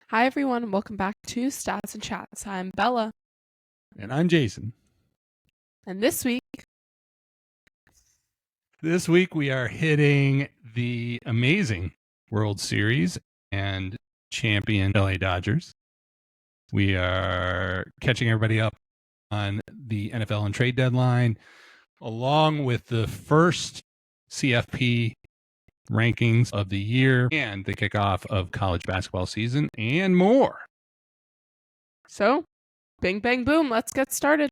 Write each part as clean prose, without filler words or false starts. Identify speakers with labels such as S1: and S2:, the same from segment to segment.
S1: Hi, everyone, and welcome back to Stats and Chats. I'm Bella,
S2: And I'm Jason.
S1: and this week,
S2: we are hitting the amazing World Series and champion LA Dodgers. We are catching everybody up on the NFL and trade deadline, along with the first CFP rankings of the year and the kickoff of college basketball season and more.
S1: so bing, bang, boom, let's get started.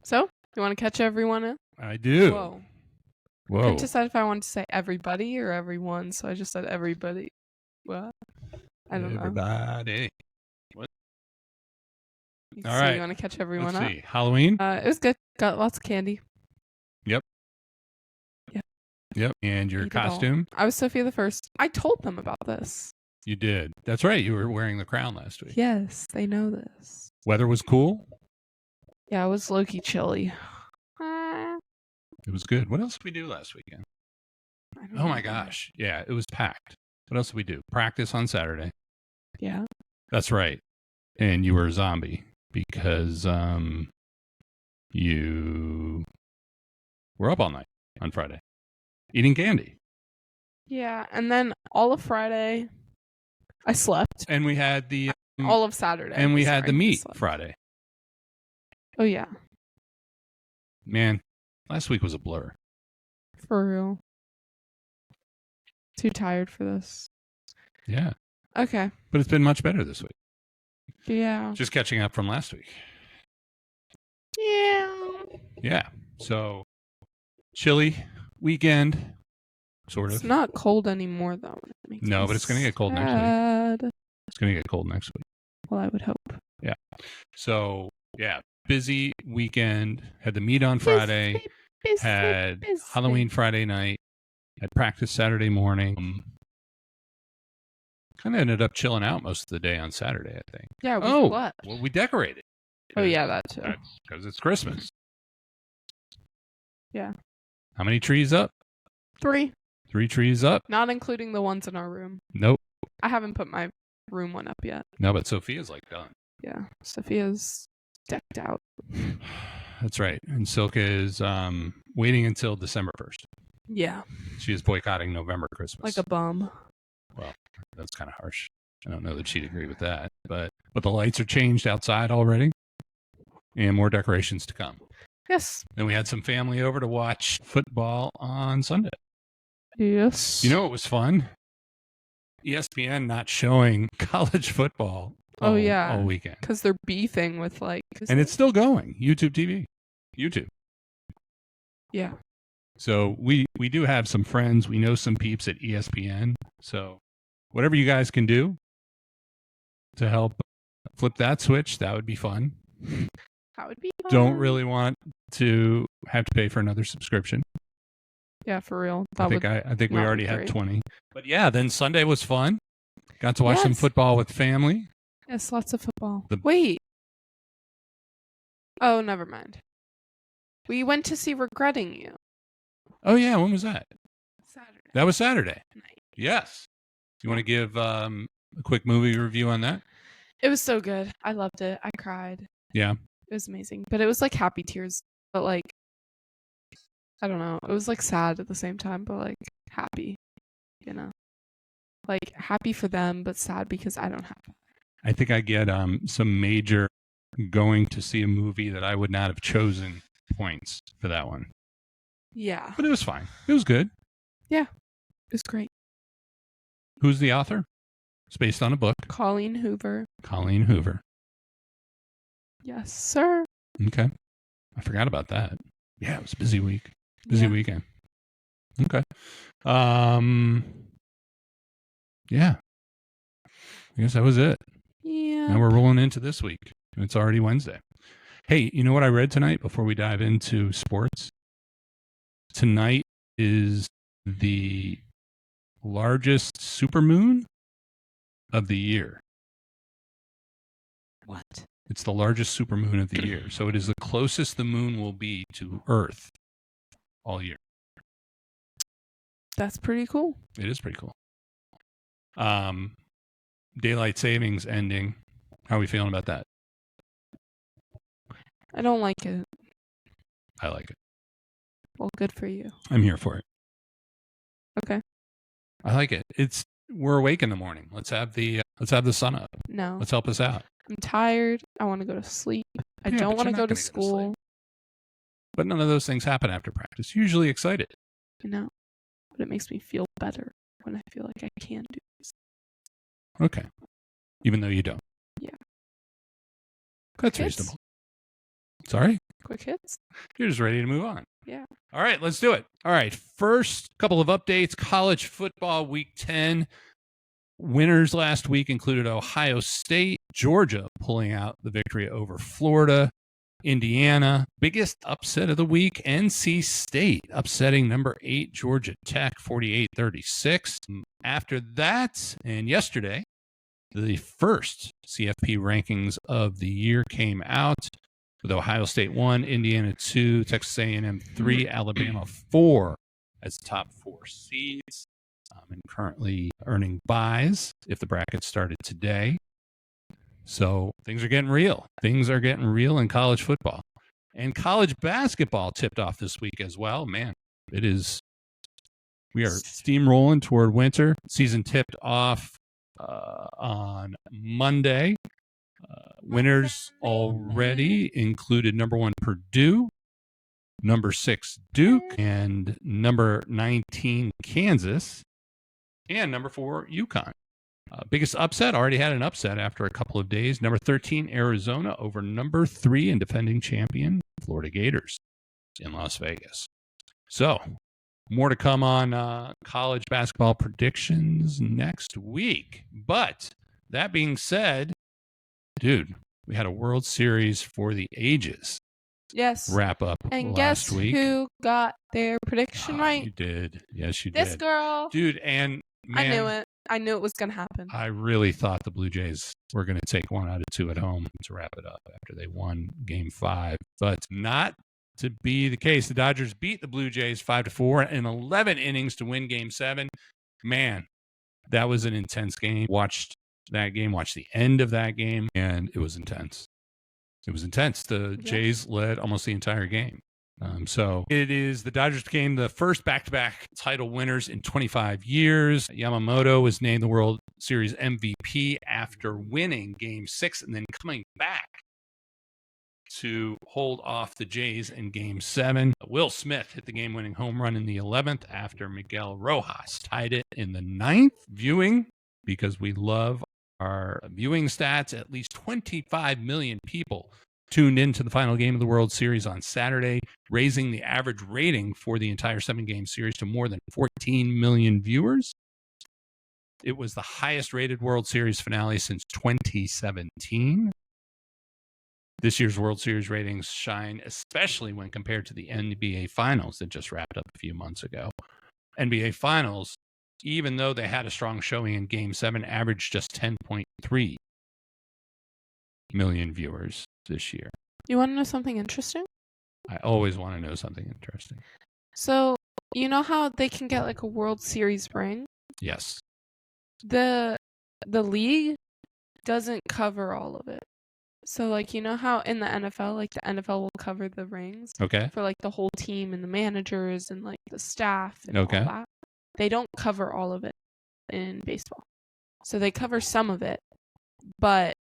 S1: So, you want to catch everyone in?
S2: I do.
S1: Whoa.
S2: Whoa.
S1: I couldn't decide if I wanted to say everybody or everyone, so I just said everybody. What? I don't know.
S2: Everybody.
S1: So
S2: All right.
S1: you want to catch everyone up?
S2: Let's see. Halloween?
S1: It was good. Got lots of candy.
S2: Yep. And your
S1: Eat it all.
S2: costume?
S1: I was Sophia the First. I told them about this.
S2: You did. That's right. You were wearing the crown last week.
S1: Yes, they know this.
S2: Weather was cool.
S1: Yeah, it was low-key chilly.
S2: It was good. What else did we do last weekend?
S1: I don't
S2: Oh my
S1: know.
S2: gosh. Yeah, it was packed. What else did we do? Practice on Saturday.
S1: Yeah.
S2: That's right. And you were a zombie because you were up all night on Friday eating candy.
S1: Yeah, and then all of Friday, I slept.
S2: And we had the
S1: All of Saturday.
S2: and we had the
S1: I
S2: meet
S1: slept.
S2: Friday.
S1: Oh, yeah.
S2: Man, last week was a blur.
S1: For real. Too tired for this.
S2: Yeah.
S1: Okay.
S2: But it's been much better this week.
S1: Yeah.
S2: Just catching up from last week.
S1: Yeah.
S2: Yeah. So, chilly weekend, sort
S1: It's
S2: of.
S1: not cold anymore, though. It makes
S2: No,
S1: me
S2: but it's going to get cold next week.
S1: sad.
S2: It's going to get cold next week.
S1: Well, I would hope.
S2: Yeah. So, yeah, busy weekend. Had the meet on Friday. Had Halloween Friday night. Had practice Saturday morning. Kind of ended up chilling out most of the day on Saturday, I think.
S1: Yeah, we
S2: Well, we decorated.
S1: Oh, yeah, that too.
S2: Because it's Christmas.
S1: Yeah.
S2: How many trees up?
S1: 3.
S2: 3 trees up.
S1: Not including the ones in our room.
S2: Nope.
S1: I haven't put my room one up yet.
S2: No, but Sophia's like done.
S1: Yeah. Sophia's decked out.
S2: That's right. And Silka is waiting until December 1st.
S1: Yeah.
S2: She is boycotting November Christmas.
S1: Like a bum.
S2: Well, that's kind of harsh. I don't know that she'd agree with that. But the lights are changed outside already. And more decorations to come.
S1: Yes.
S2: Then we had some family over to watch football on Sunday.
S1: Yes.
S2: You know what was fun? ESPN not showing college football all weekend.
S1: Because they're beefing with
S2: And it's still going. YouTube TV. YouTube.
S1: Yeah.
S2: So we do have some friends. We know some peeps at ESPN. So whatever you guys can do to help flip that switch, that would be fun.
S1: That would be fun.
S2: Don't really want to have to pay for another subscription.
S1: Yeah, for real.
S2: I think we
S1: not
S2: already
S1: be
S2: had
S1: great.
S2: 20. But yeah, then Sunday was fun. Got to watch some
S1: Yes.
S2: football with family.
S1: Yes, lots of football.
S2: The-
S1: Wait. Oh, never mind. We went to see Regretting You.
S2: Oh yeah, when was that?
S1: Saturday
S2: That was Saturday.
S1: night.
S2: Yes. You want to give a quick movie review on that?
S1: It was so good. I loved it. I cried.
S2: Yeah.
S1: It was amazing. But it was like happy tears. But like, I don't know. It was like sad at the same time, but like happy. You know? Like happy for them, but sad because I don't have that.
S2: I think I get some major going to see a movie that I would not have chosen points for that one.
S1: Yeah.
S2: But it was fine. It was good.
S1: It was great.
S2: Who's the author? It's based on a book.
S1: Colleen Hoover.
S2: Colleen Hoover.
S1: Yes, sir.
S2: Okay. I forgot about that. Yeah, it was a busy week. Busy
S1: Yeah.
S2: weekend. Okay. Yeah. I guess that was it.
S1: Yeah.
S2: Now we're rolling into this week. It's already Wednesday. Hey, you know what I read tonight before we dive into sports? Tonight is the largest supermoon of the year.
S1: What?
S2: It's the largest supermoon of the year. So it is the closest the moon will be to Earth all year.
S1: That's pretty cool.
S2: It is pretty cool. Daylight savings ending. How are we feeling about that?
S1: I don't like it.
S2: I like it.
S1: Well, good for you.
S2: I'm here for it.
S1: Okay.
S2: I like it. We're awake in the morning. Let's have the sun up.
S1: No.
S2: Let's help us out.
S1: I'm tired. I want to go to sleep. I
S2: Yeah,
S1: don't
S2: but
S1: want to
S2: you're
S1: go
S2: not
S1: to
S2: gonna
S1: school.
S2: But none of those things happen after practice. Usually excited.
S1: I know. But it makes me feel better when I feel like I can do this.
S2: Okay. Even though you don't.
S1: Yeah.
S2: That's
S1: Hits?
S2: reasonable. Sorry?
S1: Quick hits?
S2: You're just ready to move on.
S1: Yeah.
S2: All right, let's do it. All right, first couple of updates. College football week 10. Winners last week included Ohio State, Georgia pulling out the victory over Florida, Indiana. Biggest upset of the week, NC State upsetting number 8 Georgia Tech 48-36. After that, and yesterday, the first CFP rankings of the year came out with Ohio State 1, Indiana 2, Texas A&M 3, Alabama 4 as the top 4 seeds. And currently earning buys if the bracket started today. So things are getting real. Things are getting real in college football. And college basketball tipped off this week as well. Man, we are steamrolling toward winter. Season tipped off on Monday. Winners already included number 1 Purdue, number 6 Duke, and number 19 Kansas, and number 4 UConn. Biggest upset, already had an upset after a couple of days. Number 13 Arizona over number 3 and defending champion Florida Gators in Las Vegas. So more to come on college basketball predictions next week. But that being said, dude, we had a World Series for the ages.
S1: Yes.
S2: Wrap up
S1: and
S2: last
S1: guess
S2: week.
S1: Who got their prediction right?
S2: You did. Yes, you
S1: This
S2: did.
S1: girl.
S2: Dude, and man,
S1: I knew it. I knew it was going to happen.
S2: I really thought the Blue Jays were going to take 1 out of 2 at home to wrap it up after they won Game 5. But not to be the case. The Dodgers beat the Blue Jays 5-4 in 11 innings to win Game 7. Man, that was an intense game. Watched that game, watched the end of that game, and it was intense. It was intense. The Jays led almost the entire game. So it is the Dodgers became the first back-to-back title winners in 25 years. Yamamoto was named the World Series MVP after winning Game 6 and then coming back to hold off the Jays in Game 7. Will Smith hit the game-winning home run in the 11th after Miguel Rojas tied it in the 9th. Viewing, because we love our viewing stats, at least 25 million people tuned into the final game of the World Series on Saturday, raising the average rating for the entire 7-game series to more than 14 million viewers. It was the highest rated World Series finale since 2017. This year's World Series ratings shine, especially when compared to the NBA Finals that just wrapped up a few months ago. NBA Finals, even though they had a strong showing in Game 7, averaged just 10.3 million viewers this year.
S1: You want to know something interesting?
S2: I always want to know something interesting.
S1: So, you know how they can get like a World Series ring?
S2: Yes.
S1: The league doesn't cover all of it. So, like, you know how in the NFL, like the NFL will cover the rings for like the whole team and the managers and like the staff and all that. They don't cover all of it in baseball. So they cover some of it, but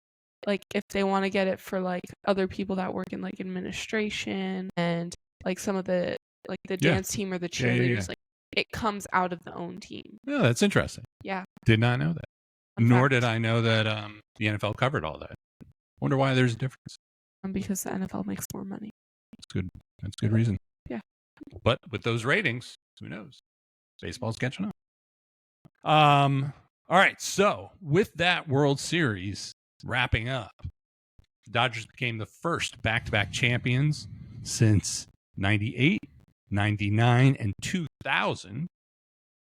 S1: like if they want to get it for like other people that work in like administration and like some of the like the dance team or the cheerleaders, like it comes out of the own team.
S2: Yeah, that's interesting.
S1: Yeah.
S2: Did not know that. Nor did I know that the NFL covered all that. Wonder why there's a difference.
S1: Because the NFL makes more money.
S2: That's good. That's good reason.
S1: Yeah.
S2: But with those ratings, who knows? Baseball's catching up. All right. So with that World Series wrapping up, the Dodgers became the first back-to-back champions since 98, 99, and 2000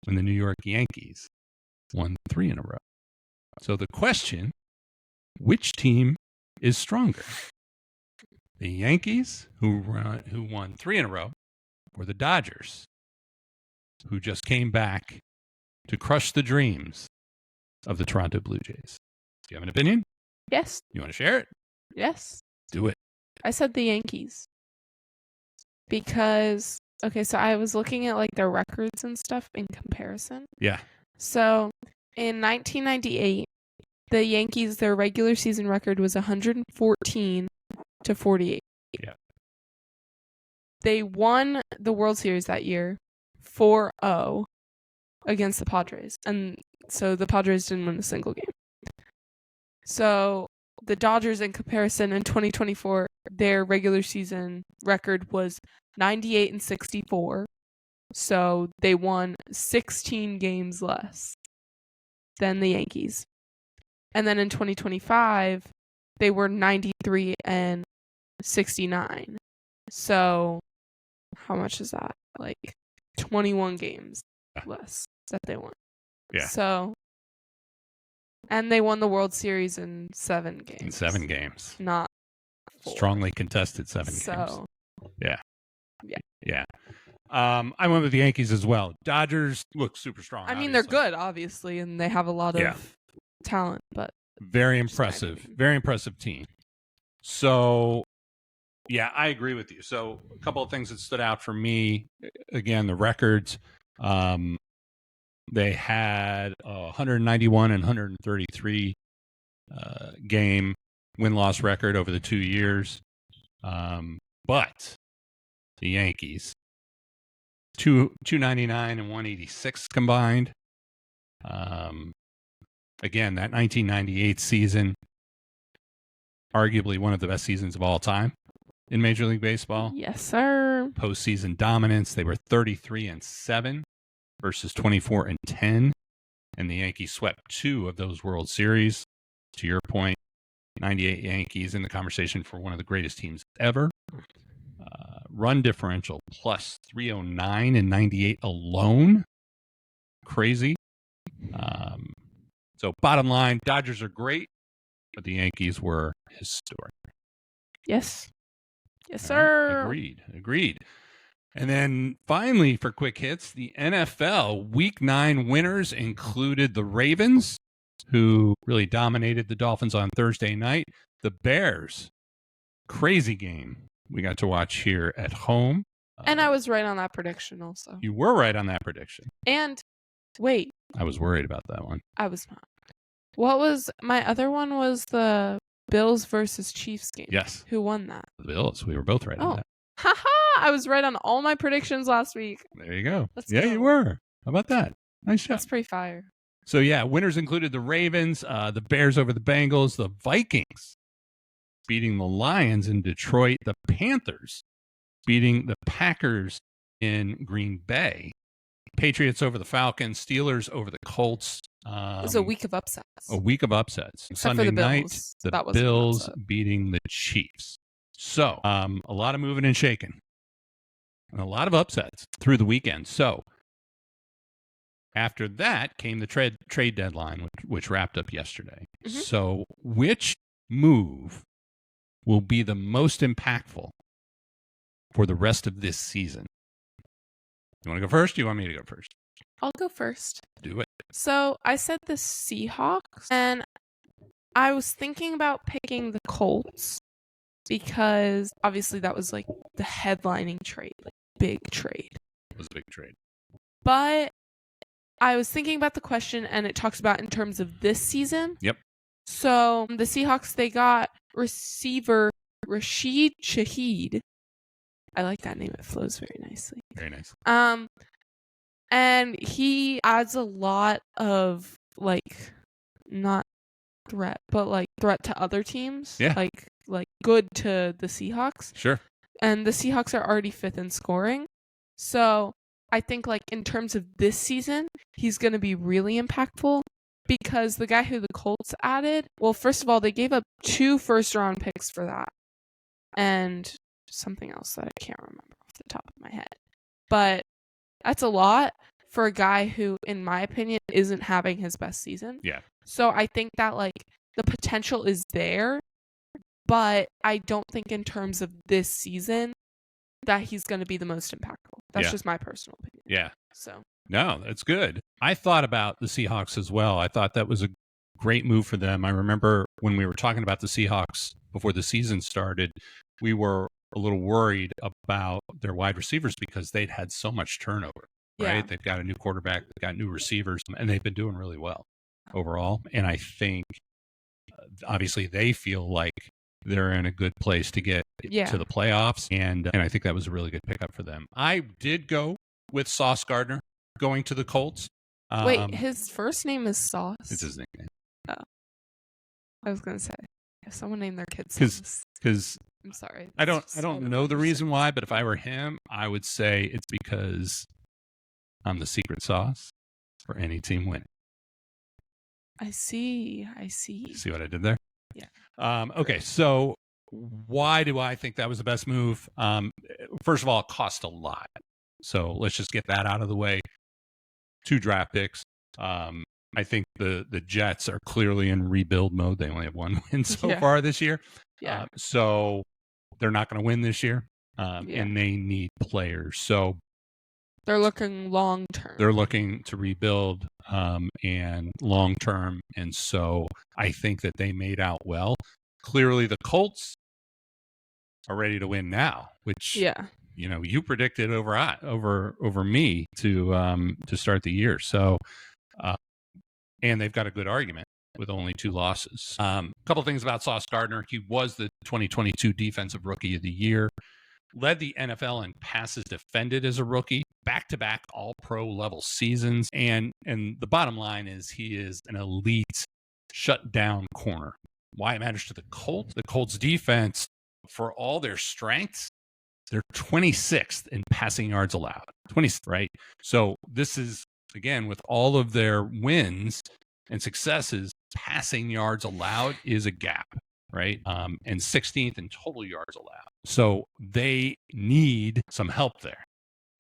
S2: when the New York Yankees won 3 in a row. So the question, which team is stronger? The Yankees, who won 3 in a row, or the Dodgers, who just came back to crush the dreams of the Toronto Blue Jays? Do you have an opinion?
S1: Yes.
S2: You want to share it?
S1: Yes.
S2: Do it.
S1: I said the Yankees. Because, okay, so I was looking at like their records and stuff in comparison.
S2: Yeah.
S1: So in 1998, the Yankees, their regular season record was 114 to 48.
S2: Yeah.
S1: They won the World Series that year 4-0 against the Padres. And so the Padres didn't win a single game. So the Dodgers, in comparison, in 2024, their regular season record was 98 and 64. So they won 16 games less than the Yankees. And then in 2025, they were 93 and 69. So how much is that? Like 21 games less that they won.
S2: Yeah.
S1: So, and they won the World Series in 7 games.
S2: In 7 games.
S1: Not 4.
S2: Strongly contested 7 games.
S1: So,
S2: yeah.
S1: Yeah.
S2: Yeah. I went with the Yankees as well. Dodgers look super strong.
S1: I mean,
S2: obviously.
S1: they're good, obviously, and they have a lot of talent, but
S2: very impressive. Very impressive team. So, yeah, I agree with you. So, a couple of things that stood out for me. Again, the records. They had 191 and 133 game win-loss record over the 2 years. But the Yankees, 299 and 186 combined. Again, that 1998 season, arguably one of the best seasons of all time in Major League Baseball.
S1: Yes, sir.
S2: Postseason dominance. They were 33 and 7 versus 24 and 10. And the Yankees swept 2 of those World Series. To your point, 98 Yankees in the conversation for one of the greatest teams ever. Run differential plus 309 and 98 alone. Crazy. So bottom line, Dodgers are great, but the Yankees were historic.
S1: Yes. Yes,
S2: All
S1: sir.
S2: right. Agreed. And then finally, for quick hits, the NFL Week 9 winners included the Ravens, who really dominated the Dolphins on Thursday night. The Bears, crazy game we got to watch here at home.
S1: And I was right on that prediction also.
S2: You were right on that prediction.
S1: And wait.
S2: I was worried about that one.
S1: I was not. What was my other one? Was the Bills versus Chiefs game.
S2: Yes.
S1: Who won that?
S2: The Bills. We were both right on that.
S1: Haha! I was right on all my predictions last week.
S2: There you go.
S1: Let's go.
S2: You were. How about that? Nice job.
S1: That's pretty fire.
S2: So, yeah, winners included the Ravens, the Bears over the Bengals, the Vikings beating the Lions in Detroit, the Panthers beating the Packers in Green Bay, Patriots over the Falcons, Steelers over the Colts.
S1: It was a week of upsets.
S2: A week of upsets.
S1: Except
S2: Sunday
S1: for the
S2: night,
S1: Bills.
S2: the
S1: That wasn't an
S2: Bills
S1: upset.
S2: beating the Chiefs. So, a lot of moving and shaking. And a lot of upsets through the weekend. So, after that came the trade deadline, which wrapped up yesterday.
S1: Mm-hmm.
S2: So, which move will be the most impactful for the rest of this season? You want to go first? Or do you want me to go first?
S1: I'll go first.
S2: Do it.
S1: So I said the Seahawks, and I was thinking about picking the Colts because obviously that was like the headlining trade, like big trade.
S2: It was a big trade.
S1: But I was thinking about the question, and it talks about in terms of this season.
S2: Yep.
S1: So the Seahawks, they got receiver Rashid Shaheed. I like that name. It flows very nicely.
S2: Very nice.
S1: And he adds a lot of like not threat, but like threat to other teams.
S2: Yeah.
S1: Like good to the Seahawks.
S2: Sure.
S1: And the Seahawks are already 5th in scoring. So I think like in terms of this season, he's going to be really impactful because the guy who the Colts added, well, first of all, they gave up 2 first-round picks for that. And something else that I can't remember off the top of my head. but that's a lot for a guy who, in my opinion, isn't having his best season.
S2: Yeah.
S1: So I think that like the potential is there, but I don't think in terms of this season that he's going to be the most impactful. That's just my personal opinion.
S2: Yeah.
S1: So.
S2: No, that's good. I thought about the Seahawks as well. I thought that was a great move for them. I remember when we were talking about the Seahawks before the season started, we were a little worried about their wide receivers because they'd had so much turnover, right?
S1: Yeah.
S2: They've got a new quarterback, they've got new receivers, and they've been doing really well overall. And I think obviously they feel like they're in a good place to get to the playoffs. And I think that was a really good pickup for them. I did go with Sauce Gardner going to the Colts.
S1: Wait, his first name is Sauce?
S2: It's his nickname.
S1: Oh. I was going to say, if someone named their kid
S2: Sauce. Because
S1: I'm sorry.
S2: I don't know the reason why, but if I were him, I would say it's because I'm the secret sauce for any team winning.
S1: I see.
S2: See what I did there?
S1: Yeah.
S2: Okay, so why do I think that was the best move? First of all, it cost a lot. So let's just get that out of the way. 2 draft picks. I think the Jets are clearly in rebuild mode. They only have 1 win so far this year.
S1: Yeah.
S2: So they're not going to win this year. And they need players. So
S1: they're looking long term.
S2: They're looking to rebuild and long term. And so I think that they made out well. Clearly the Colts are ready to win now, which you predicted over me to start the year. So and they've got a good argument with only 2 losses. A couple things about Sauce Gardner. He was the 2022 Defensive Rookie of the Year. Led the NFL in passes defended as a rookie, back-to-back all-pro level seasons. And the bottom line is he is an elite shut-down corner. Why it matters to the Colts defense, for all their strengths, they're 26th in passing yards allowed. 20th, right? So this is, again, with all of their wins and successes, passing yards allowed is a gap. Right. And 16th in total yards allowed. So they need some help there.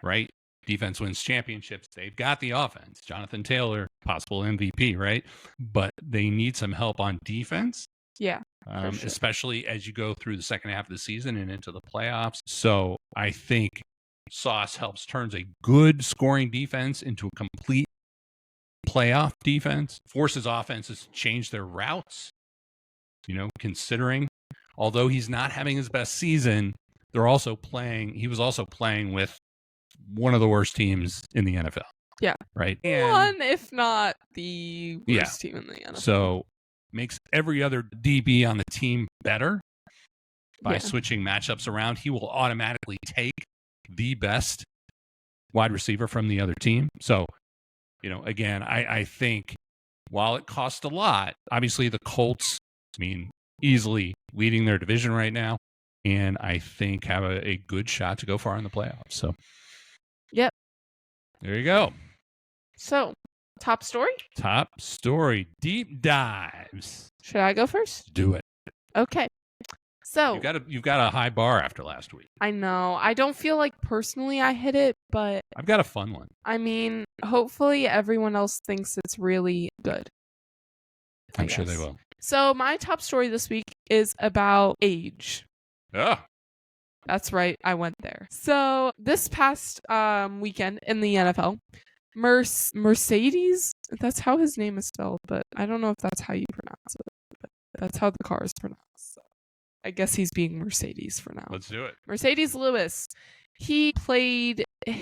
S2: Right. Defense wins championships. They've got the offense. Jonathan Taylor, possible MVP. Right. But they need some help on defense.
S1: Yeah.
S2: Especially as you go through the second half of the season and into the playoffs. So I think Sauce turns a good scoring defense into a complete playoff defense, forces offenses to change their routes. Considering, although he's not having his best season, he was also playing with one of the worst teams in the NFL.
S1: Yeah.
S2: Right.
S1: One, if not the worst team in the NFL.
S2: So makes every other DB on the team better by switching matchups around. He will automatically take the best wide receiver from the other team. So, again, I think while it cost a lot, obviously the Colts, easily leading their division right now, and I think have a good shot to go far in the playoffs. So,
S1: yep.
S2: There you go.
S1: So, top story?
S2: Top story. Deep dives.
S1: Should I go first?
S2: Do it.
S1: Okay. So
S2: you've got a high bar after last week.
S1: I know. I don't feel like personally I hit it, but
S2: I've got a fun one.
S1: Hopefully everyone else thinks it's really good.
S2: I'm sure they will.
S1: So my top story this week is about age.
S2: Oh.
S1: That's right. I went there. So this past weekend in the NFL, Mercedes, that's how his name is spelled, but I don't know if that's how you pronounce it. But that's how the car is pronounced. So I guess he's being Mercedes for now.
S2: Let's do it.
S1: Mercedes Lewis. He played a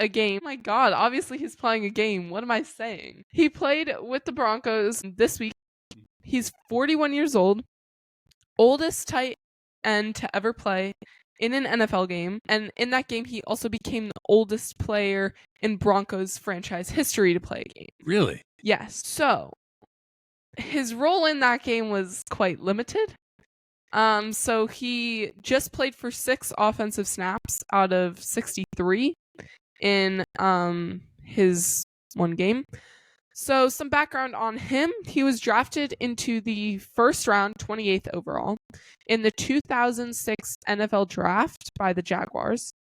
S1: game. Oh my God, obviously he's playing a game. What am I saying? He played with the Broncos this week. He's 41 years old. Oldest tight end to ever play in an NFL game. And in that game, he also became the oldest player in Broncos franchise history to play a game.
S2: Really?
S1: Yes. So his role in that game was quite limited. So he just played for 6 offensive snaps out of 63 in his one game. So some background on him. He was drafted into the first round, 28th overall, in the 2006 NFL draft by the Jaguars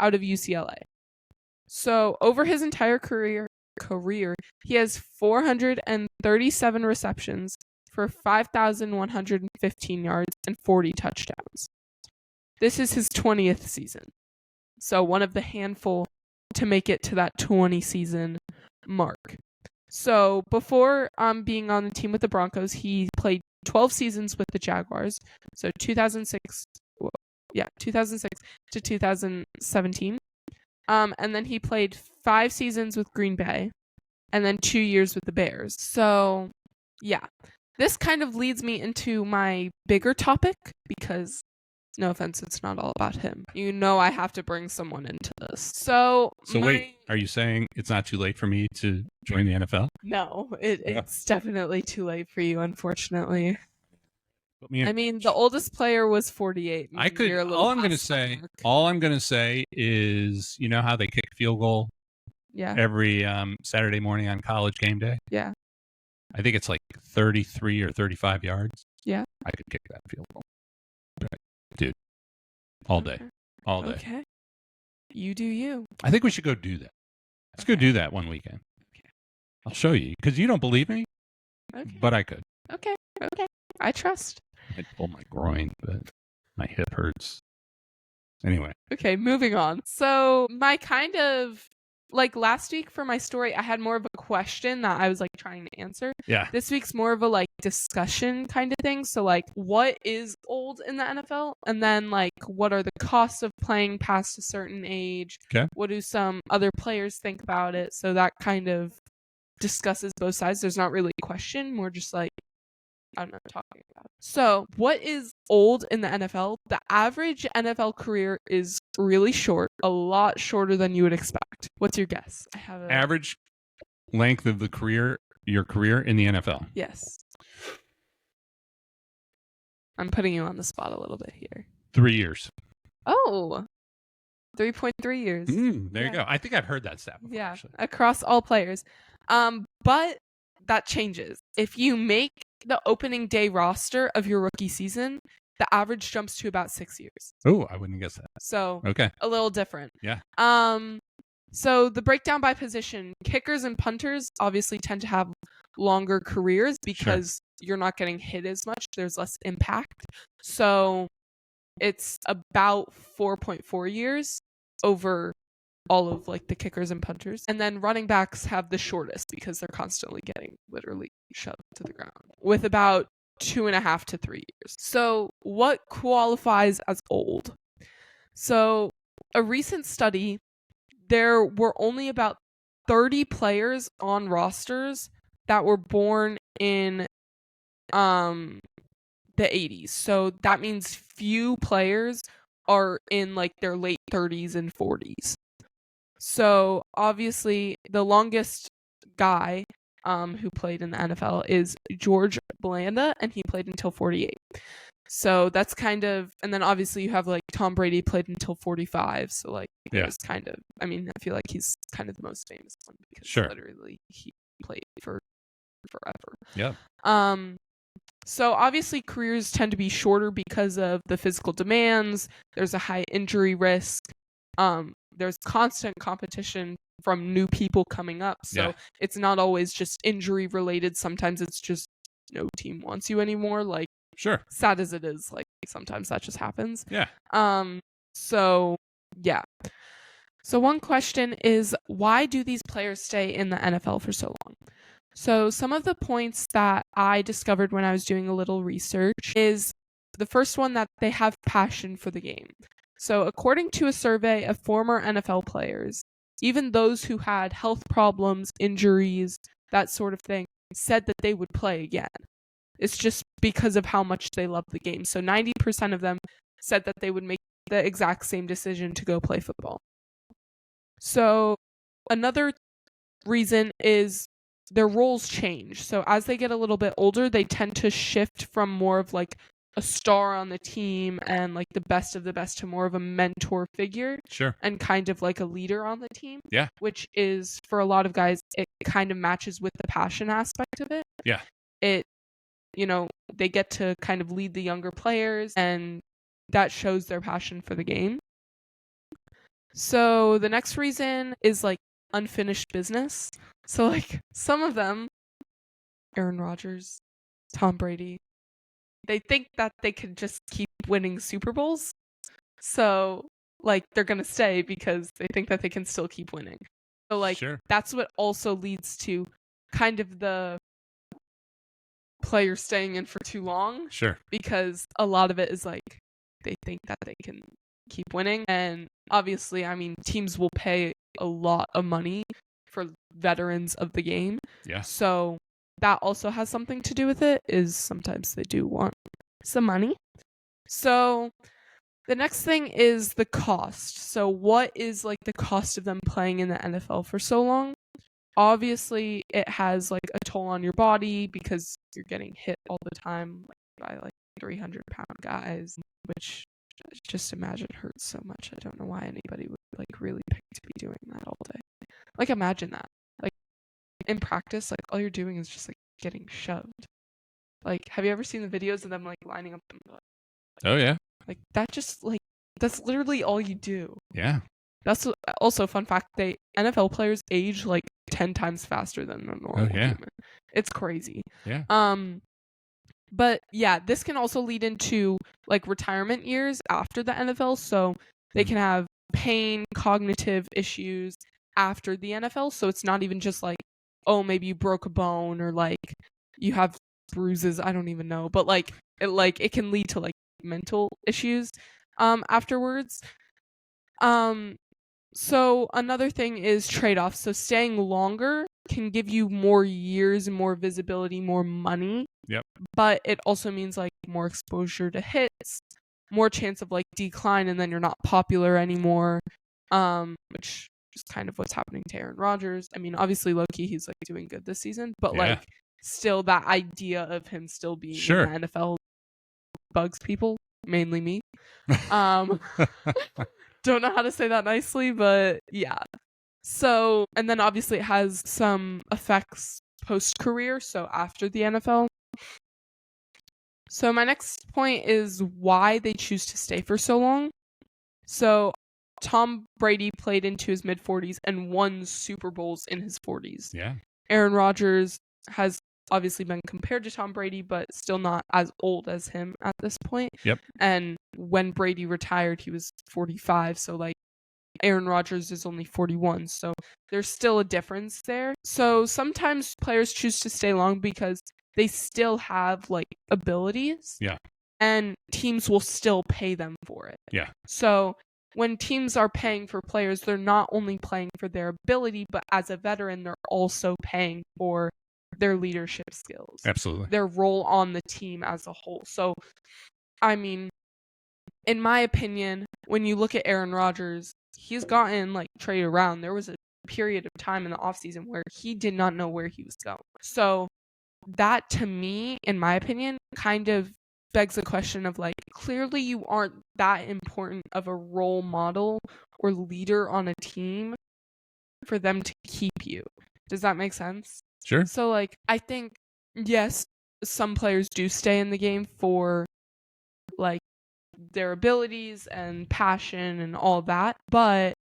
S1: out of UCLA. So over his entire career, he has 437 receptions for 5,115 yards and 40 touchdowns. This is his 20th season. So one of the handful to make it to that 20 season mark. So before being on the team with the Broncos, he played 12 seasons with the Jaguars. So 2006 to 2017. And then he played 5 seasons with Green Bay and then 2 years with the Bears. So yeah, this kind of leads me into my bigger topic because, no offense, it's not all about him. I have to bring someone into this. So
S2: wait, are you saying it's not too late for me to join the NFL?
S1: No, it's definitely too late for you, unfortunately. I mean, the oldest player was 48.
S2: All I'm going to say is, you know how they kick field goal every Saturday morning on College game day?
S1: Yeah.
S2: I think it's like 33 or 35 yards.
S1: Yeah.
S2: I could kick that field goal. Dude, all day.
S1: Okay. You do you.
S2: I think we should go do that. Let's go do that one weekend.
S1: Okay.
S2: I'll show you because you don't believe me.
S1: Okay.
S2: But I could.
S1: Okay. I trust.
S2: I'd pull my groin, but my hip hurts. Anyway.
S1: Okay, moving on. So my kind of, like last week for my story, I had more of a question that I was like trying to answer.
S2: Yeah.
S1: This week's more of a like discussion kind of thing. So like, what is old in the NFL? And then like, what are the costs of playing past a certain age?
S2: Okay.
S1: What do some other players think about it? So that kind of discusses both sides. There's not really a question, more just like, I don't know, talking about it. So, what is old in the NFL? The average NFL career is really short, a lot shorter than you would expect. What's your guess? I have
S2: average length of your career in the NFL.
S1: Yes. I'm putting you on the spot a little bit here.
S2: 3 years.
S1: Oh, 3.3 years.
S2: There you go. I think I've heard that stat before, actually.
S1: Across all players. But that changes. If you make the opening day roster of your rookie season, the average jumps to about 6 years.
S2: Oh, I wouldn't guess that.
S1: So
S2: okay,
S1: a little different.
S2: Yeah.
S1: So the breakdown by position, kickers and punters obviously tend to have longer careers because you're not getting hit as much. There's less impact. So it's about 4.4 years over all of like the kickers and punters. And then running backs have the shortest because they're constantly getting literally shoved to the ground with about 2.5 to 3 years. So what qualifies as old? So a recent study, there were only about 30 players on rosters that were born in the 80s. So that means few players are in like their late 30s and 40s. So obviously the longest guy who played in the NFL is George Blanda, and he played until 48. So that's kind of, and then obviously you have like Tom Brady played until 45. So like it's kind of, I mean, I feel like he's kind of the most famous one because literally he played for forever.
S2: Yeah.
S1: So obviously careers tend to be shorter because of the physical demands. There's a high injury risk. There's constant competition from new people coming up. So it's not always just injury related. Sometimes it's just no team wants you anymore. Like, sad as it is, like sometimes that just happens.
S2: Yeah.
S1: So yeah. So one question is, why do these players stay in the NFL for so long? So some of the points that I discovered when I was doing a little research is the first one, that they have passion for the game. So according to a survey of former NFL players, even those who had health problems, injuries, that sort of thing, said that they would play again. It's just because of how much they love the game. So 90% of them said that they would make the exact same decision to go play football. So another reason is their roles change. So as they get a little bit older, they tend to shift from more of like a star on the team and like the best of the best to more of a mentor figure. And kind of like a leader on the team.
S2: Yeah.
S1: Which is, for a lot of guys, it kind of matches with the passion aspect of it.
S2: Yeah.
S1: They get to kind of lead the younger players, and that shows their passion for the game. So the next reason is like unfinished business. So like some of them, Aaron Rodgers, Tom Brady, they think that they could just keep winning Super Bowls. So like they're going to stay because they think that they can still keep winning. So like that's what also leads to kind of the players staying in for too long.
S2: Sure.
S1: Because a lot of it is like they think that they can keep winning. And obviously, I mean, teams will pay a lot of money for veterans of the game.
S2: Yeah.
S1: So that also has something to do with it, is sometimes they do want some money. So the next thing is the cost. So what is like the cost of them playing in the NFL for so long? Obviously, it has like a toll on your body because you're getting hit all the time by like 300-pound guys, which just imagine hurts so much. I don't know why anybody would like really pick to be doing that all day. Like imagine that. Like in practice, like all you're doing is just like getting shoved. Like have you ever seen the videos of them like lining up them?
S2: Oh yeah.
S1: Like that just like that's literally all you do.
S2: Yeah.
S1: That's also a fun fact. NFL players age like 10 times faster than a normal human. It's crazy.
S2: Yeah.
S1: But yeah, this can also lead into like retirement years after the NFL. So they can have pain, cognitive issues after the NFL. So it's not even just like, oh, maybe you broke a bone or like you have bruises. I don't even know. But like it can lead to like mental issues afterwards. So another thing is trade-offs. So staying longer can give you more years, more visibility, more money.
S2: Yep.
S1: But it also means like more exposure to hits, more chance of like decline, and then you're not popular anymore. Which is kind of what's happening to Aaron Rodgers. I mean, obviously low-key he's like doing good this season, but like still that idea of him still being in the NFL bugs people, mainly me. Don't know how to say that nicely, but yeah. So, and then obviously it has some effects post-career, so after the NFL. So my next point is why they choose to stay for so long. So Tom Brady played into his mid-40s and won Super Bowls in his 40s.
S2: Yeah.
S1: Aaron Rodgers has obviously been compared to Tom Brady, but still not as old as him at this point.
S2: Yep.
S1: And when Brady retired, he was 45. So like Aaron Rodgers is only 41. So there's still a difference there. So sometimes players choose to stay long because they still have like abilities.
S2: Yeah.
S1: And teams will still pay them for it.
S2: Yeah.
S1: So when teams are paying for players, they're not only paying for their ability, but as a veteran, they're also paying for their leadership skills.
S2: Absolutely.
S1: Their role on the team as a whole. So, I mean, in my opinion, when you look at Aaron Rodgers, he's gotten like traded around. There was a period of time in the offseason where he did not know where he was going. So that to me, in my opinion, kind of begs the question of like, clearly you aren't that important of a role model or leader on a team for them to keep you. Does that make sense?
S2: Sure.
S1: So like, I think, yes, some players do stay in the game for like their abilities and passion and all that, but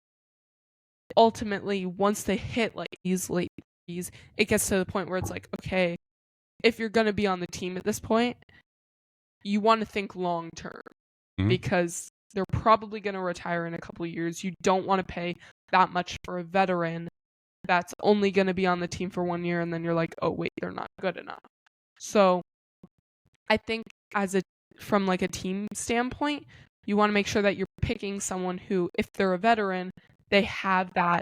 S1: ultimately once they hit like these late 30s, it gets to the point where it's like, okay, if you're going to be on the team at this point, you want to think long term because they're probably going to retire in a couple of years. You don't want to pay that much for a veteran that's only going to be on the team for 1 year and then you're like, oh wait, they're not good enough. So I think from like a team standpoint, you want to make sure that you're picking someone who, if they're a veteran, they have that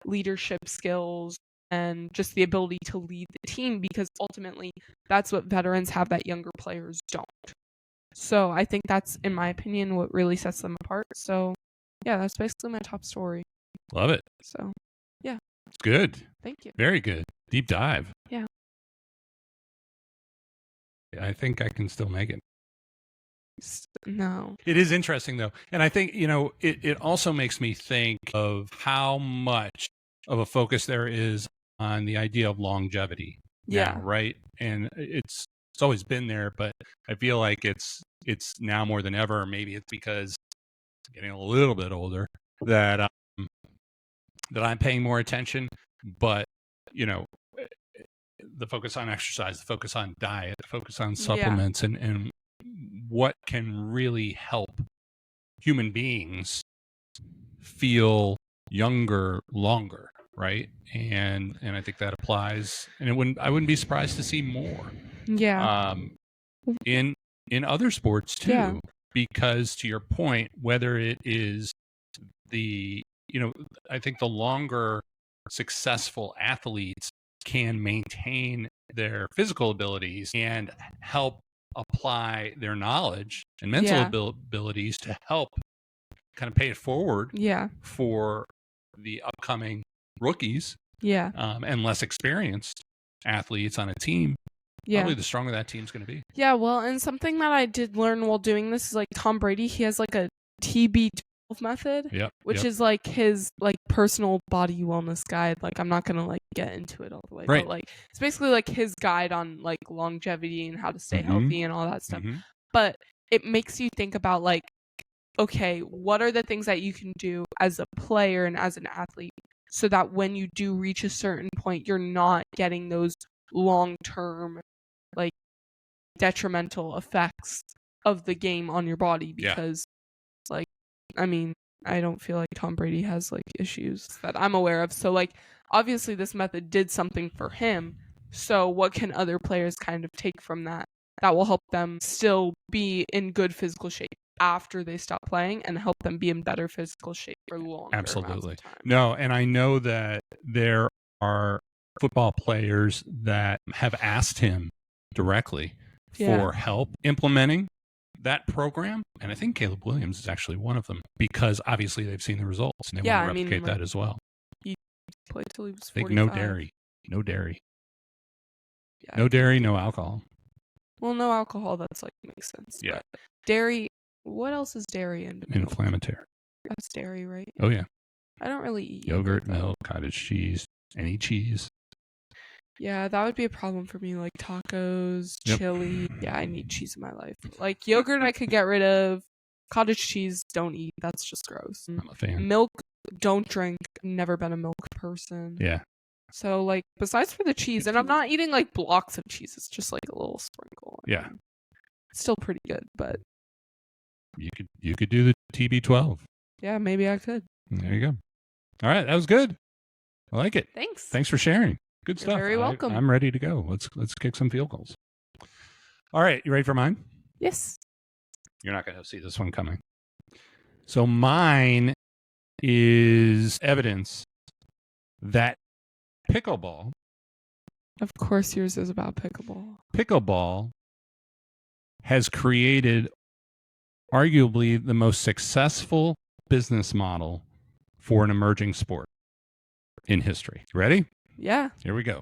S1: leadership skills and just the ability to lead the team, because ultimately that's what veterans have that younger players don't. So I think that's, in my opinion, what really sets them apart. So yeah, that's basically my top story.
S2: Love it.
S1: So yeah.
S2: Good.
S1: Thank you.
S2: Very good. Deep dive.
S1: Yeah.
S2: I think I can still make it.
S1: No.
S2: It is interesting though. And I think, it also makes me think of how much of a focus there is on the idea of longevity.
S1: Yeah.
S2: Now, right. And it's always been there, but I feel like it's now more than ever. Maybe it's because I'm getting a little bit older that that I'm paying more attention, but the focus on exercise, the focus on diet, the focus on supplements, and what can really help human beings feel younger longer, right? And I think that applies, and I wouldn't be surprised to see more.
S1: Yeah.
S2: In other sports too,
S1: Yeah.
S2: because to your point, whether it is I think the longer successful athletes can maintain their physical abilities and help apply their knowledge and mental abilities to help kind of pay it forward for the upcoming rookies and less experienced athletes on a team. Probably the stronger that team's going to be.
S1: Yeah, well, and something that I did learn while doing this is like Tom Brady, he has like a TB12 method, which is like his like personal body wellness guide. Like I'm not gonna like get into it all the way, but like it's basically like his guide on like longevity and how to stay healthy and all that stuff. But it makes you think about like, okay, what are the things that you can do as a player and as an athlete so that when you do reach a certain point, you're not getting those long-term like detrimental effects of the game on your body, because like I mean, I don't feel like Tom Brady has like issues that I'm aware of. So like obviously this method did something for him. So what can other players kind of take from that will help them still be in good physical shape after they stop playing and help them be in better physical shape for longer amounts of time?
S2: No, and I know that there are football players that have asked him directly for help implementing that program, and I think Caleb Williams is actually one of them, because obviously they've seen the results and they want to replicate that as well.
S1: He played till he was 45.
S2: I think no dairy. No dairy, no alcohol.
S1: Well, no alcohol, that's like makes sense. Yeah. But dairy, what else is dairy in?
S2: Inflammatory.
S1: That's dairy, right?
S2: Oh yeah.
S1: I don't really eat
S2: yogurt, milk, cottage cheese, any cheese.
S1: Yeah, that would be a problem for me. Like tacos, chili. Yeah, I need cheese in my life. Like yogurt, I could get rid of. Cottage cheese, don't eat. That's just gross.
S2: I'm a fan.
S1: Milk, don't drink. Never been a milk person.
S2: Yeah.
S1: So like, besides for the cheese, and I'm not eating like blocks of cheese. It's just like a little sprinkle.
S2: Yeah.
S1: It's still pretty good, but
S2: you could do the TB12.
S1: Yeah, maybe I could.
S2: There you go. All right, that was good. I like it.
S1: Thanks
S2: for sharing. Good stuff.
S1: You're very welcome.
S2: I'm ready to go. Let's kick some field goals. All right, you ready for mine?
S1: Yes.
S2: You're not going to see this one coming. So mine is evidence that pickleball.
S1: Of course, yours is about pickleball.
S2: Pickleball has created arguably the most successful business model for an emerging sport in history. Ready?
S1: Yeah.
S2: Here we go.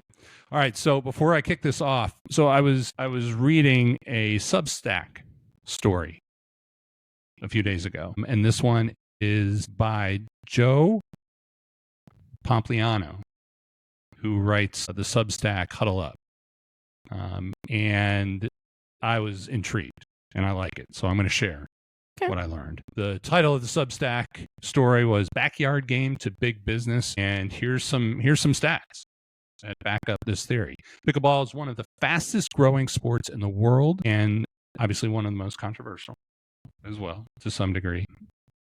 S2: All right. So before I kick this off, so I was reading a Substack story a few days ago, and this one is by Joe Pompliano, who writes the Substack Huddle Up, and I was intrigued, and I like it, so I'm going to share what I learned. The title of the Substack story was "Backyard Game to Big Business," and here's some stats that back up this theory. Pickleball is one of the fastest growing sports in the world, and obviously one of the most controversial as well, to some degree.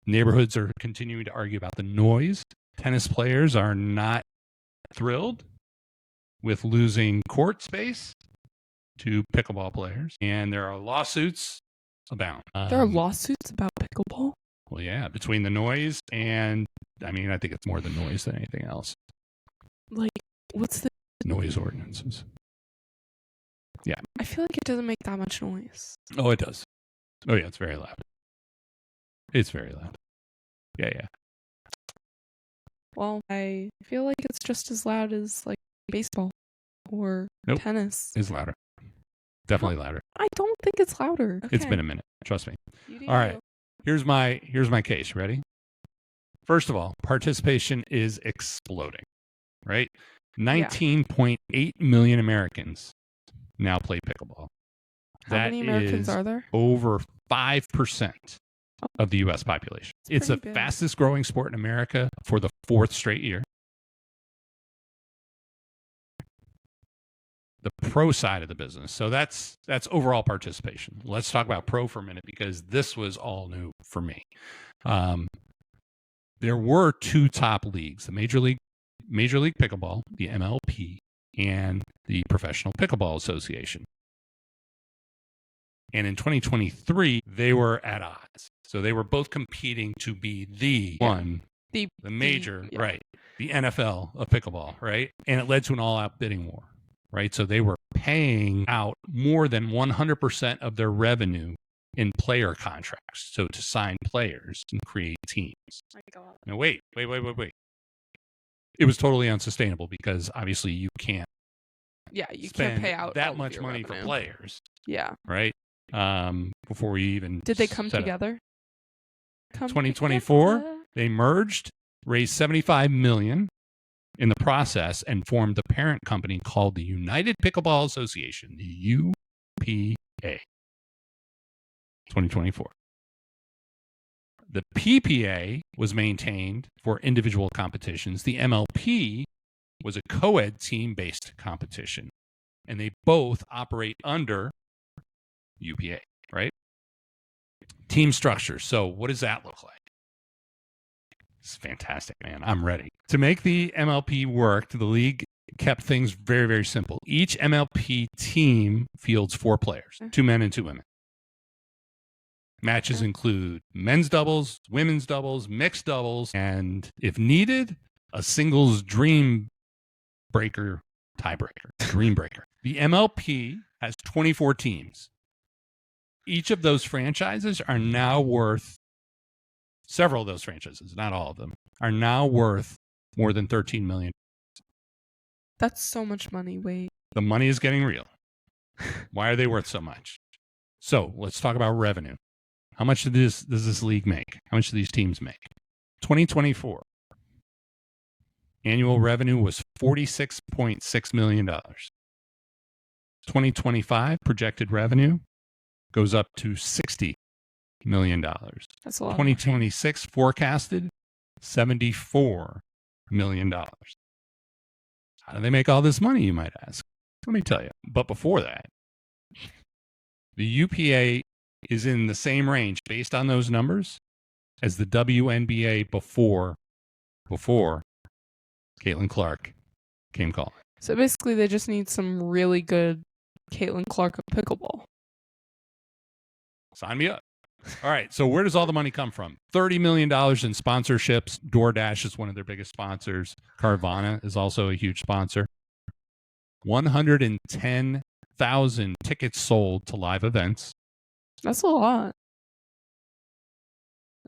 S2: Neighborhoods are continuing to argue about the noise. Tennis players are not thrilled with losing court space to pickleball players, and there are lawsuits abound.
S1: There are lawsuits about pickleball?
S2: Well, yeah, between the noise and, I mean, I think it's more the noise than anything else.
S1: Like, what's the
S2: noise ordinances? Yeah.
S1: I feel like it doesn't make that much noise.
S2: Oh, it does. Oh, yeah, it's very loud. It's very loud. Yeah.
S1: Well, I feel like it's just as loud as, like, baseball or tennis.
S2: It's louder. Definitely louder.
S1: I don't think it's louder. Okay.
S2: It's been a minute. Trust me. All right. Here's my case. Ready? First of all, participation is exploding, right? 19.8 million Americans now play pickleball.
S1: How many Americans are there?
S2: Over 5% of the U.S. population. It's the fastest growing sport in America for the 4th straight year. the pro side of the business. So that's overall participation. Let's talk about pro for a minute because this was all new for me. There were two top leagues: the Major League Pickleball, the MLP, and the Professional Pickleball Association. And in 2023, they were at odds. So they were both competing to be the major, right? The NFL of pickleball, right? And it led to an all-out bidding war, right? So they were paying out more than 100% of their revenue in player contracts. So to sign players and create teams.
S1: My God.
S2: Now, wait. It was totally unsustainable because obviously you can't
S1: can't pay out
S2: that much money
S1: revenue
S2: for players.
S1: Yeah.
S2: Right? Before we even
S1: Did they come together?
S2: 2024, they merged, raised $75 million in the process, and formed the parent company called the United Pickleball Association, the UPA. 2024. The PPA was maintained for individual competitions. The MLP was a co-ed team-based competition, and they both operate under UPA, right? Team structure. So what does that look like? It's fantastic, man. I'm ready. To make the MLP work, the league kept things very, very simple. Each MLP team fields 4 players, 2 men and 2 women. Matches include men's doubles, women's doubles, mixed doubles, and if needed, a singles dream breaker tiebreaker. Dream breaker. The MLP has 24 teams. Each of those franchises are now worth, several of those franchises, not all of them, are now worth more than $13 million.
S1: That's so much money. Wait.
S2: The money is getting real. Why are they worth so much? So let's talk about revenue. How much does this league make? How much do these teams make? 2024. Annual revenue was $46.6 million. 2025 projected revenue goes up to $60 million.
S1: That's a lot.
S2: 2026 forecasted $74 million. How do they make all this money, you might ask? Let me tell you. But before that, the UPA is in the same range based on those numbers as the WNBA before Caitlin Clark came calling.
S1: So basically, they just need some really good Caitlin Clark of pickleball.
S2: Sign me up. All right. So where does all the money come from? $30 million in sponsorships. DoorDash is one of their biggest sponsors. Carvana is also a huge sponsor. 110,000 tickets sold to live events.
S1: That's a lot.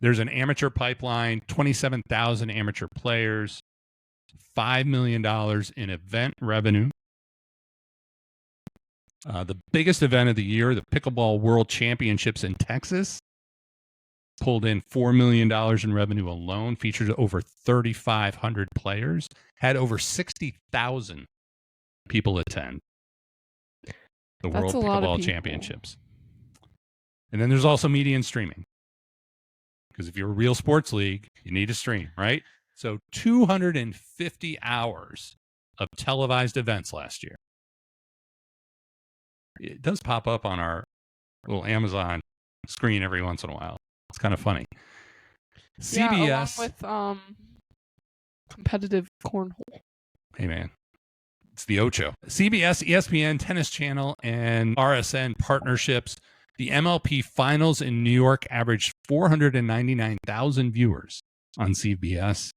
S2: There's an amateur pipeline, 27,000 amateur players, $5 million in event revenue. The biggest event of the year, the Pickleball World Championships in Texas, pulled in $4 million in revenue alone, featured over 3,500 players, had over 60,000 people attend the World Pickleball Championships. And then there's also media and streaming. Because if you're a real sports league, you need to stream, right? So 250 hours of televised events last year. It does pop up on our little Amazon screen every once in a while. It's kind of funny. CBS.
S1: Yeah, along with competitive cornhole.
S2: Hey, man. It's the Ocho. CBS, ESPN, Tennis Channel, and RSN partnerships. The MLP finals in New York averaged 499,000 viewers on CBS.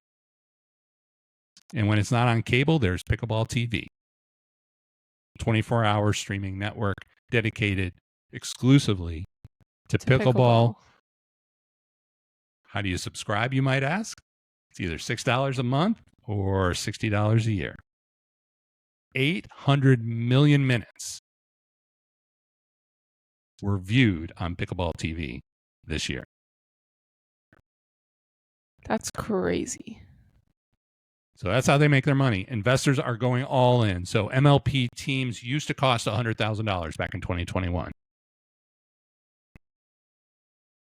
S2: And when it's not on cable, there's Pickleball TV. 24-hour streaming network dedicated exclusively to pickleball. How do you subscribe, you might ask? It's either $6 a month or $60 a year. 800 million minutes were viewed on Pickleball TV this year.
S1: That's crazy.
S2: So that's how they make their money. Investors are going all in. So MLP teams used to cost $100,000 back in 2021.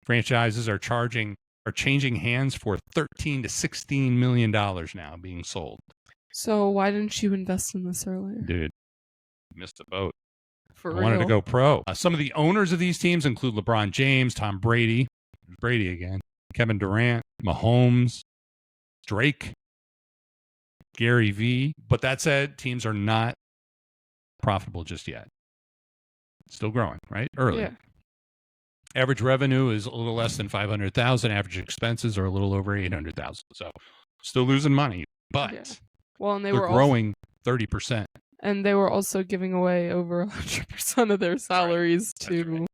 S2: Franchises are changing hands for $13 to $16 million now being sold.
S1: So why didn't you invest in this earlier?
S2: Dude, missed the boat.
S1: For
S2: I wanted to
S1: real.
S2: go pro. Some of the owners of these teams include LeBron James, Tom Brady again, Kevin Durant, Mahomes, Drake, Gary V. But that said, teams are not profitable just yet. Still growing, right? Early.
S1: Yeah.
S2: Average revenue is a little less than 500,000. Average expenses are a little over 800,000. So still losing money, but
S1: Yeah. Well, and
S2: they're growing 30%.
S1: And they were also giving away over 100% of their salaries to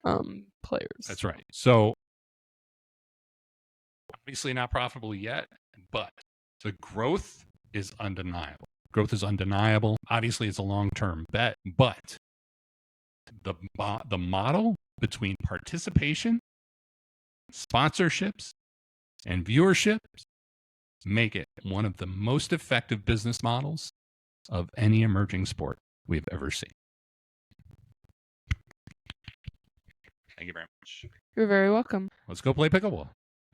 S1: players.
S2: That's right. So obviously not profitable yet, but the growth is undeniable. Obviously, it's a long-term bet, but the model between participation, sponsorships, and viewerships make it one of the most effective business models of any emerging sport we've ever seen. Thank you very much.
S1: You're very welcome.
S2: Let's go play pickleball.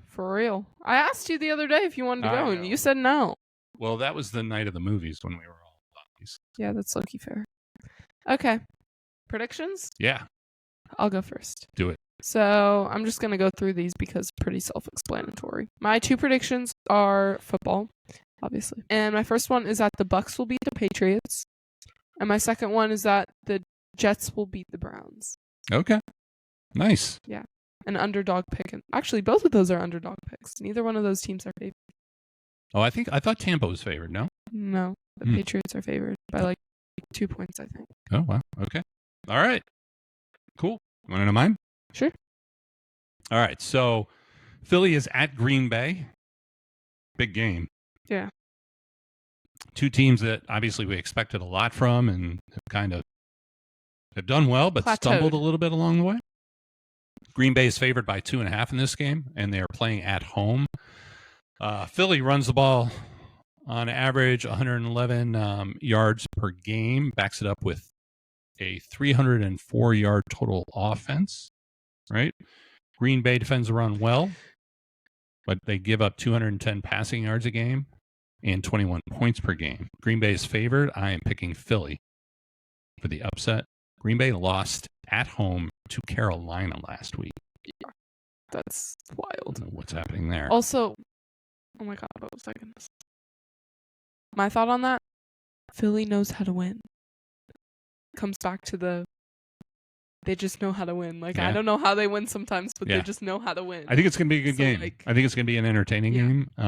S1: For real. I asked you the other day if you wanted to go, and you said no.
S2: Well, that was the night of the movies when we were all bodies.
S1: Yeah, that's low-key fair. Okay. Predictions?
S2: Yeah.
S1: I'll go first.
S2: Do it.
S1: So I'm just going to go through these because pretty self-explanatory. My 2 predictions are football, obviously. And my first one is that the Bucks will beat the Patriots. And my second one is that the Jets will beat the Browns.
S2: Okay. Nice.
S1: Yeah. An underdog pick. Actually, both of those are underdog picks. Neither one of those teams are favored.
S2: Oh, I thought Tampa was favored, no?
S1: No. The Patriots are favored by like 2 points, I think.
S2: Oh, wow. Okay. All right. Cool. You want to know mine?
S1: Sure.
S2: All right. So Philly is at Green Bay. Big game.
S1: Yeah.
S2: 2 teams that obviously we expected a lot from and have done well, but stumbled a little bit along the way. Green Bay is favored by 2.5 in this game, and they are playing at home. Philly runs the ball on average 111 yards per game, backs it up with a 304-yard total offense, right? Green Bay defends the run well, but they give up 210 passing yards a game and 21 points per game. Green Bay is favored. I am picking Philly for the upset. Green Bay lost at home to Carolina last week.
S1: Yeah, that's wild.
S2: I don't know what's happening there?
S1: Also, oh my God, what was I going to say? My thought on that, Philly knows how to win. Comes back to they just know how to win. Like, yeah. I don't know how they win sometimes, but they just know how to win.
S2: I think it's going to be a good game. Like, I think it's going to be an entertaining game. But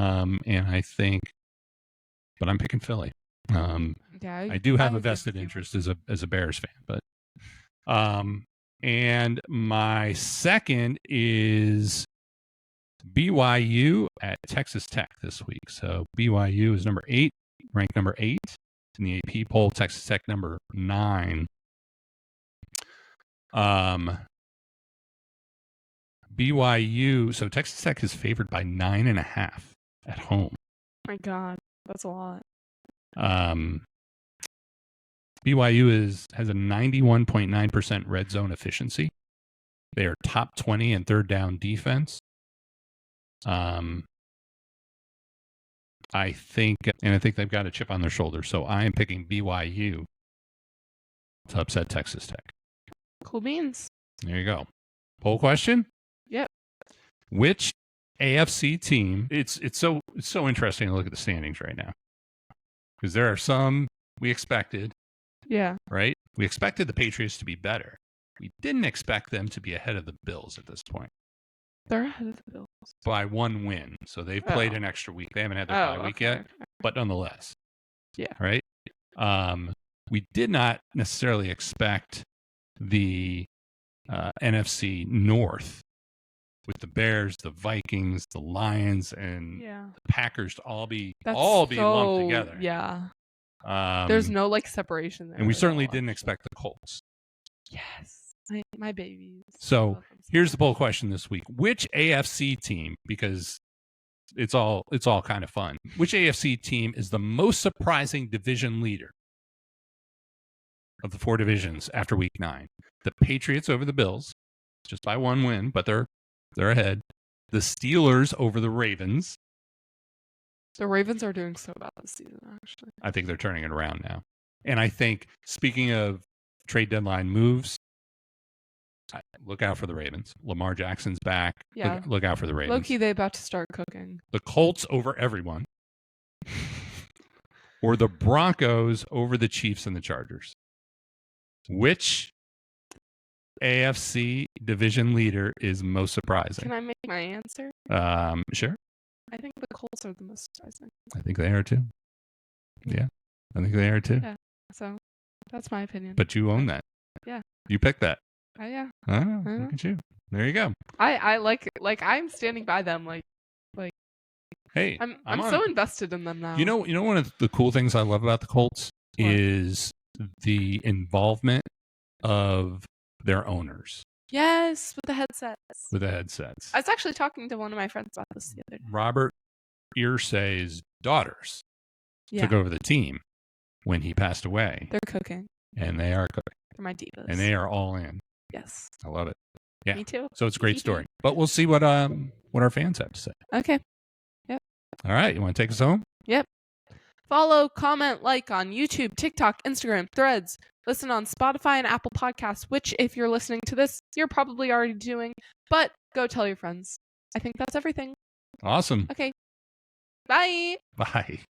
S2: I'm picking Philly. I do have a vested interest as a Bears fan, but and my second is BYU at Texas Tech this week. So BYU is ranked number 8 in the AP poll. Texas Tech number 9. BYU. So Texas Tech is favored by 9.5 at home.
S1: My God, that's a lot.
S2: BYU has a 91.9% red zone efficiency. They are top 20 in third down defense. I think they've got a chip on their shoulder. So I am picking BYU to upset Texas Tech.
S1: Cool beans.
S2: There you go. Poll question?
S1: Yep.
S2: Which AFC team? It's so interesting to look at the standings right now. Because there are some we expected.
S1: Yeah.
S2: Right? We expected the Patriots to be better. We didn't expect them to be ahead of the Bills at this point.
S1: They're ahead of the Bills.
S2: By 1 win. So they've played an extra week. They haven't had their bye week yet. But nonetheless.
S1: Yeah.
S2: Right? We did not necessarily expect the NFC North with the Bears, the Vikings, the Lions, and the Packers to all be lumped together.
S1: Yeah. There's no separation there.
S2: And we certainly didn't expect the Colts.
S1: Yes. My babies.
S2: So here's the poll question this week. Which AFC team, because it's all kind of fun, which AFC team is the most surprising division leader of the 4 divisions after week 9? The Patriots over the Bills, just by 1 win, but they're ahead. The Steelers over the Ravens.
S1: The Ravens are doing so bad this season, actually.
S2: I think they're turning it around now. And I think, speaking of trade deadline moves, look out for the Ravens. Lamar Jackson's back.
S1: Yeah.
S2: Look out for the Ravens.
S1: Low-key, they about to start cooking.
S2: The Colts over everyone. Or the Broncos over the Chiefs and the Chargers. Which AFC division leader is most surprising?
S1: Can I make my answer?
S2: Sure.
S1: I think the Colts are the most surprising.
S2: I think they are too. Yeah. I think they are too.
S1: Yeah. So that's my opinion.
S2: But you own that.
S1: Yeah.
S2: You picked that.
S1: Yeah.
S2: Oh, look at you. There you go.
S1: I like I'm standing by them like
S2: hey,
S1: I'm so invested in them now.
S2: You know one of the cool things I love about the Colts is the involvement of their owners.
S1: Yes, with the headsets.
S2: With the headsets.
S1: I was actually talking to one of my friends about this the other day.
S2: Robert Irsay's daughters took over the team when he passed away.
S1: They're cooking.
S2: And they are cooking.
S1: They're my divas.
S2: And they are all in.
S1: Yes.
S2: I love it. Yeah.
S1: Me too.
S2: So it's a great story. But we'll see what our fans have to say.
S1: Okay. Yep.
S2: All right. You want to take us home?
S1: Yep. Follow, comment, like on YouTube, TikTok, Instagram, Threads. Listen on Spotify and Apple Podcasts, which if you're listening to this, you're probably already doing. But go tell your friends. I think that's everything.
S2: Awesome.
S1: Okay. Bye.
S2: Bye.